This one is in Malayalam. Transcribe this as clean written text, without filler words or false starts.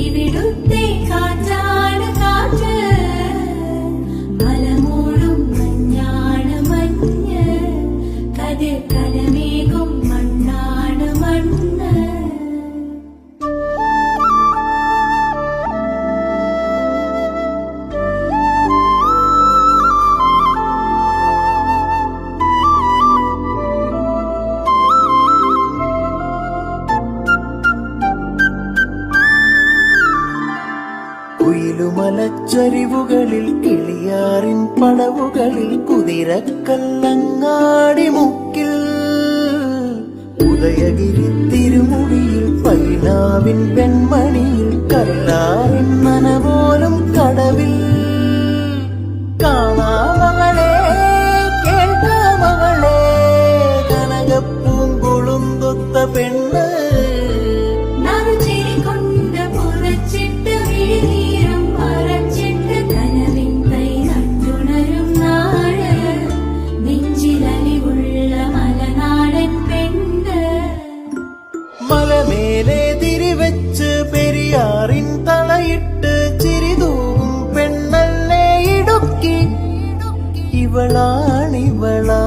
ഇവിടുത്തെ കാറ്റാണ് കാറ്റ്, മലമൂടും മഞ്ഞാണ് മഞ്ഞ്, കതിർ കലമേകും മണ്ണാണ് മണ്ണ്. കുയിലുമലച്ചരിവുകളിൽ കിളിയാറിൻ പടവുകളിൽ കുതിരക്കല്ലങ്ങാടി മുക്കിൽ, ഉദയഗിരി തിരുമുടിയിൽ പൈനാവിൻ പെൺമണിയിൽ കല്ലാറിൻ നനപോലും കടവിൽ. കാണാമകളെ കേൾക്കാമകളെ കനകപ്പൂങ്കുളുന്തൊത്ത പെണ്ണ്, മലമേലെ തിരിവെച്ച് പെരിയാറിൻ തളയിട്ട് ചിരിതൂവും പെണ്ണല്ലേ ഇടുക്കി. ഇവളാണിവളാ